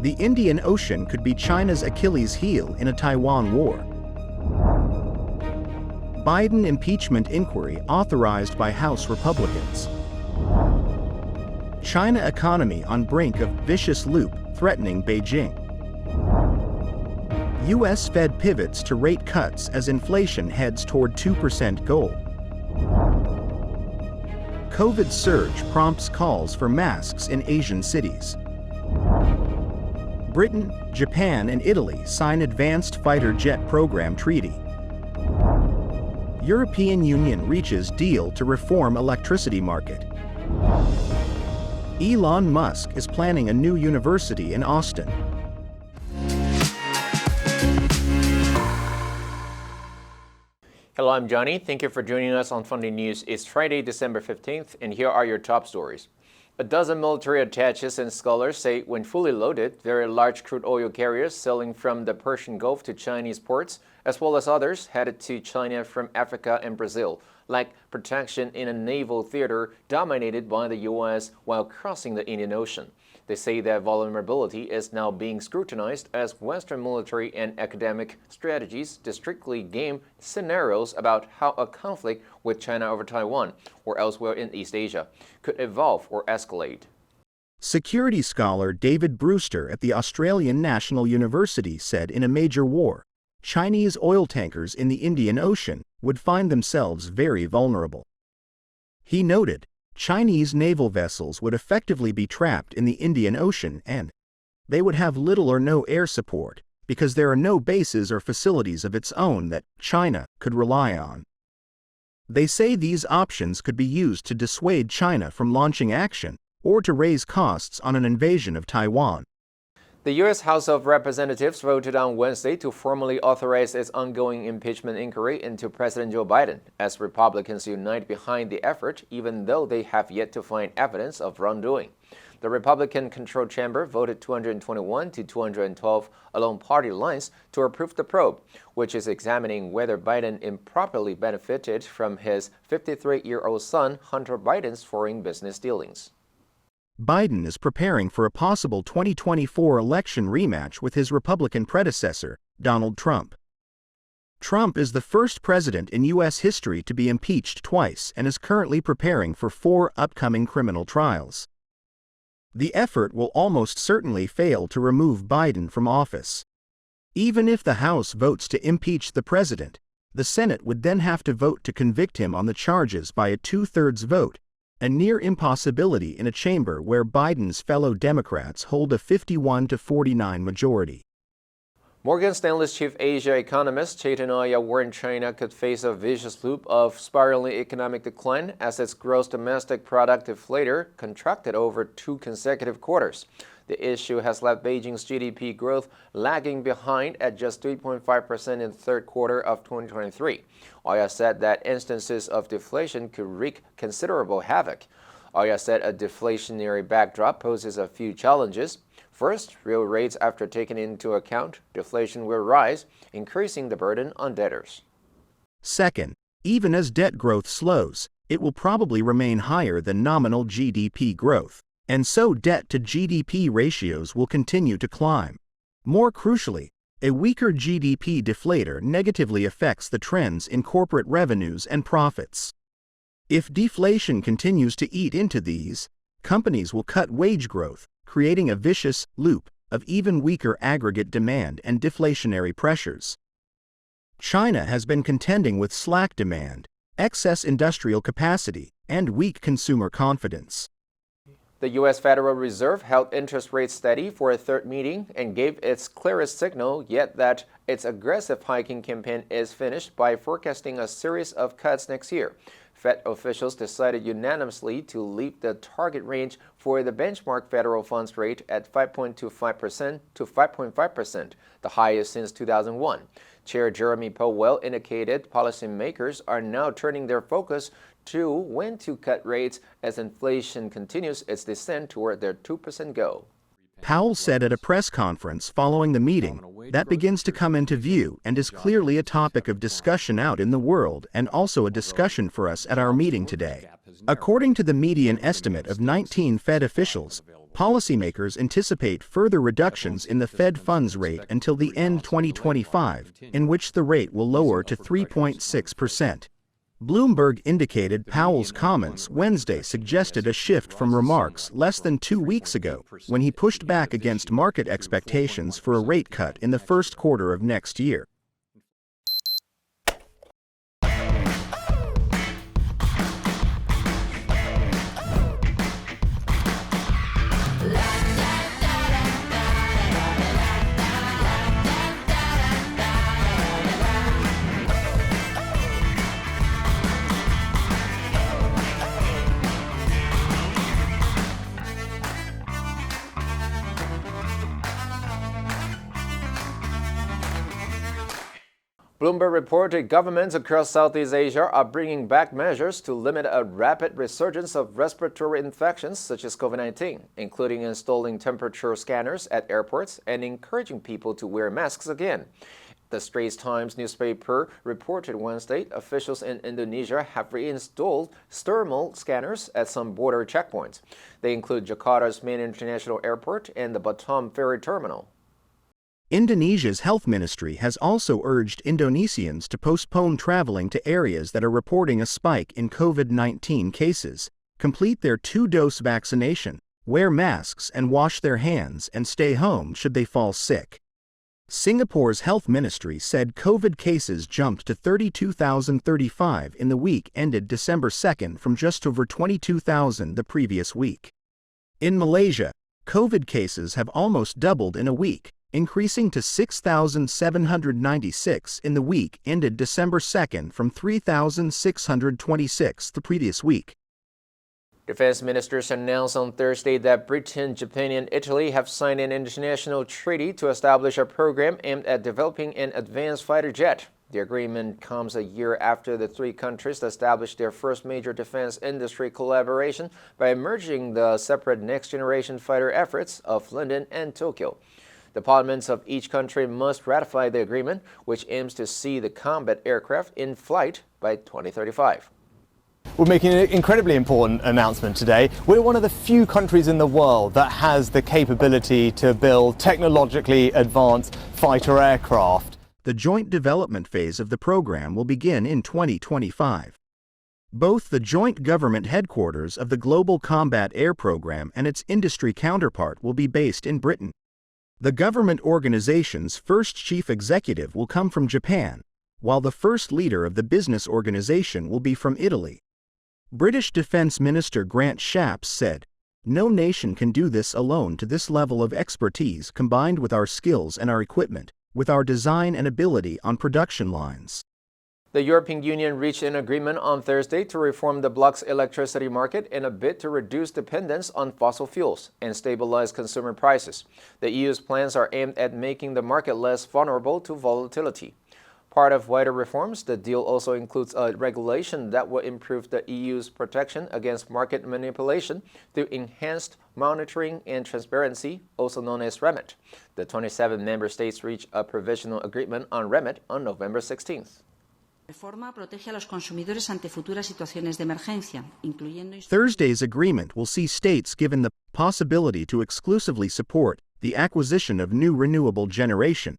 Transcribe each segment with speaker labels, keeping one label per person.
Speaker 1: The Indian Ocean could be China's Achilles heel in a Taiwan war. Biden impeachment inquiry authorized by House Republicans. China economy on brink of vicious loop threatening Beijing. U.S. Fed pivots to rate cuts as inflation heads toward 2% goal. COVID surge prompts calls for masks in Asian cities. Britain, Japan, and Italy sign advanced fighter jet program treaty. European Union reaches deal to reform electricity market. Elon Musk is planning a new university in Austin.
Speaker 2: Hello, I'm Johnny. Thank you for joining us on Funday News. It's Friday, December 15th, and here are your top stories. A dozen military attaches and scholars say when fully loaded, very large crude oil carriers sailing from the Persian Gulf to Chinese ports, as well as others headed to China from Africa and Brazil, lack protection in a naval theater dominated by the U.S. while crossing the Indian Ocean. They say that vulnerability is now being scrutinized as Western military and academic strategies strictly game scenarios about how a conflict with China over Taiwan or elsewhere in East Asia could evolve or escalate.
Speaker 1: Security scholar David Brewster at the Australian National University said in a major war, Chinese oil tankers in the Indian Ocean would find themselves very vulnerable. He noted, Chinese naval vessels would effectively be trapped in the Indian Ocean and they would have little or no air support because there are no bases or facilities of its own that China could rely on. They say these options could be used to dissuade China from launching action or to raise costs on an invasion of Taiwan.
Speaker 2: The U.S. House of Representatives voted on Wednesday to formally authorize its ongoing impeachment inquiry into President Joe Biden as Republicans unite behind the effort, even though they have yet to find evidence of wrongdoing. The Republican-controlled chamber voted 221 to 212 along party lines to approve the probe, which is examining whether Biden improperly benefited from his 53-year-old son Hunter Biden's foreign business dealings.
Speaker 1: Biden is preparing for a possible 2024 election rematch with his Republican predecessor, Donald Trump. Trump is the first president in U.S. history to be impeached twice and is currently preparing for 4 upcoming criminal trials. The effort will almost certainly fail to remove Biden from office. Even if the House votes to impeach the president, the Senate would then have to vote to convict him on the charges by a 2/3 vote, a near impossibility in a chamber where Biden's fellow Democrats hold a 51-49 majority.
Speaker 2: Morgan Stanley's chief Asia economist Chetan Aya warned China could face a vicious loop of spiraling economic decline as its gross domestic product deflator contracted over 2 consecutive quarters. The issue has left Beijing's GDP growth lagging behind at just 3.5% in the third quarter of 2023. Aya said that instances of deflation could wreak considerable havoc. Aya said a deflationary backdrop poses a few challenges. First, real rates after taking into account deflation will rise, increasing the burden on debtors.
Speaker 1: Second, even as debt growth slows, it will probably remain higher than nominal GDP growth, and so debt-to-GDP ratios will continue to climb. More crucially, a weaker GDP deflator negatively affects the trends in corporate revenues and profits. If deflation continues to eat into these, companies will cut wage growth, creating a vicious loop of even weaker aggregate demand and deflationary pressures. China has been contending with slack demand, excess industrial capacity, and weak consumer confidence.
Speaker 2: The U.S. Federal Reserve held interest rates steady for a third meeting and gave its clearest signal yet that its aggressive hiking campaign is finished by forecasting a series of cuts next year. Fed officials decided unanimously to leave the target range for the benchmark federal funds rate at 5.25% to 5.5%, the highest since 2001. Chair Jeremy Powell indicated policymakers are now turning their focus to when to cut rates as inflation continues its descent toward their 2% goal.
Speaker 1: Powell said at a press conference following the meeting, that begins to come into view and is clearly a topic of discussion out in the world and also a discussion for us at our meeting today. According to the median estimate of 19 Fed officials, Policymakers anticipate further reductions in the Fed funds rate until the end 2025, in which the rate will lower to 3.6%. Bloomberg indicated Powell's comments Wednesday suggested a shift from remarks less than 2 weeks ago, when he pushed back against market expectations for a rate cut in the first quarter of next year.
Speaker 2: Bloomberg reported governments across Southeast Asia are bringing back measures to limit a rapid resurgence of respiratory infections such as COVID-19, including installing temperature scanners at airports and encouraging people to wear masks again. The Straits Times newspaper reported Wednesday officials in Indonesia have reinstalled thermal scanners at some border checkpoints. They include Jakarta's main international airport and the Batam ferry terminal.
Speaker 1: Indonesia's health ministry has also urged Indonesians to postpone traveling to areas that are reporting a spike in COVID-19 cases, complete their 2-dose vaccination, wear masks and wash their hands, and stay home should they fall sick. Singapore's health ministry said COVID cases jumped to 32,035 in the week ended December 2nd from just over 22,000 the previous week. In Malaysia, COVID cases have almost doubled in a week, increasing to 6,796 in the week ended December 2nd from 3,626 the previous week.
Speaker 2: Defense ministers announced on Thursday that Britain, Japan, and Italy have signed an international treaty to establish a program aimed at developing an advanced fighter jet. The agreement comes a year after the three countries established their first major defense industry collaboration by merging the separate next-generation fighter efforts of London and Tokyo. The parliaments of each country must ratify the agreement, which aims to see the combat aircraft in flight by 2035.
Speaker 3: We're making an incredibly important announcement today. We're one of the few countries in the world that has the capability to build technologically advanced fighter aircraft.
Speaker 1: The joint development phase of the program will begin in 2025. Both the joint government headquarters of the Global Combat Air Program and its industry counterpart will be based in Britain. The government organization's first chief executive will come from Japan, while the first leader of the business organization will be from Italy. British Defense Minister Grant Shapps said, "No nation can do this alone to this level of expertise combined with our skills and our equipment, with our design and ability on production lines."
Speaker 2: The European Union reached an agreement on Thursday to reform the bloc's electricity market in a bid to reduce dependence on fossil fuels and stabilize consumer prices. The EU's plans are aimed at making the market less vulnerable to volatility. Part of wider reforms, the deal also includes a regulation that will improve the EU's protection against market manipulation through enhanced monitoring and transparency, also known as REMIT. The 27 member states reached a provisional agreement on REMIT on November 16th.
Speaker 1: Thursday's agreement will see states given the possibility to exclusively support the acquisition of new renewable generation.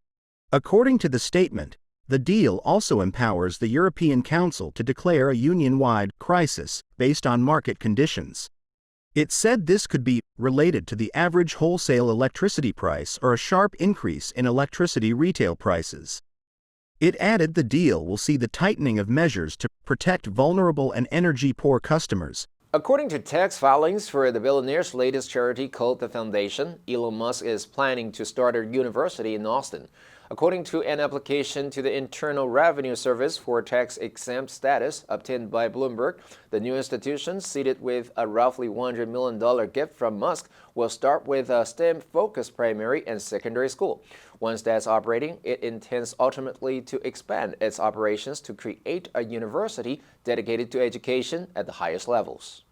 Speaker 1: According to the statement, the deal also empowers the European Council to declare a union-wide crisis based on market conditions. It said this could be related to the average wholesale electricity price or a sharp increase in electricity retail prices. It added the deal will see the tightening of measures to protect vulnerable and energy-poor customers.
Speaker 2: According to tax filings for the billionaire's latest charity called the Foundation, Elon Musk is planning to start a university in Austin. According to an application to the Internal Revenue Service for tax-exempt status obtained by Bloomberg, the new institution, seated with a roughly $100 million gift from Musk, will start with a STEM-focused primary and secondary school. Once that's operating, it intends ultimately to expand its operations to create a university dedicated to education at the highest levels.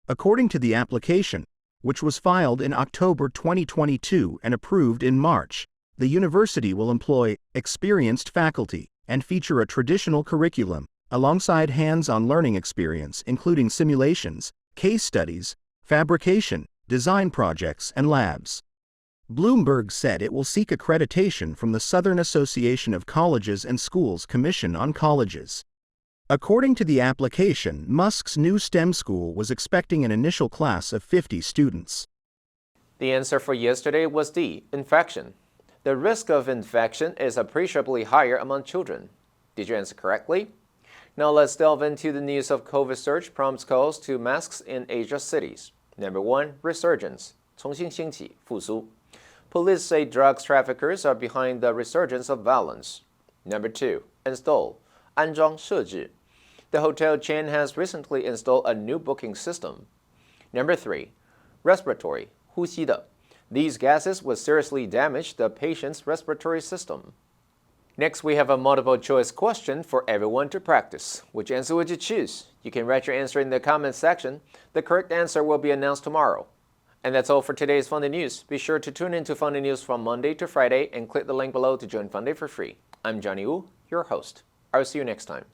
Speaker 1: According to the application, which was filed in October 2022 and approved in March, the university will employ experienced faculty and feature a traditional curriculum, alongside hands-on learning experience including simulations, case studies, fabrication, design projects, and labs. Bloomberg said it will seek accreditation from the Southern Association of Colleges and Schools Commission on Colleges. According to the application, Musk's new STEM school was expecting an initial class of 50 students.
Speaker 2: The answer for yesterday was D, infection. The risk of infection is appreciably higher among children. Did you answer correctly? Now let's delve into the news of COVID surge prompts calls to masks in Asia cities. Number 1, resurgence. 重新兴起, 复苏. Police say drugs traffickers are behind the resurgence of violence. Number 2, install. 安装设置. The hotel chain has recently installed a new booking system. Number 3, respiratory. 呼吸的. These gases would seriously damage the patient's respiratory system. Next, we have a multiple choice question for everyone to practice. Which answer would you choose? You can write your answer in the comments section. The correct answer will be announced tomorrow. And that's all for today's Funday News. Be sure to tune in to Funday News from Monday to Friday and click the link below to join Funday for free. I'm Johnny Wu, your host. I'll see you next time.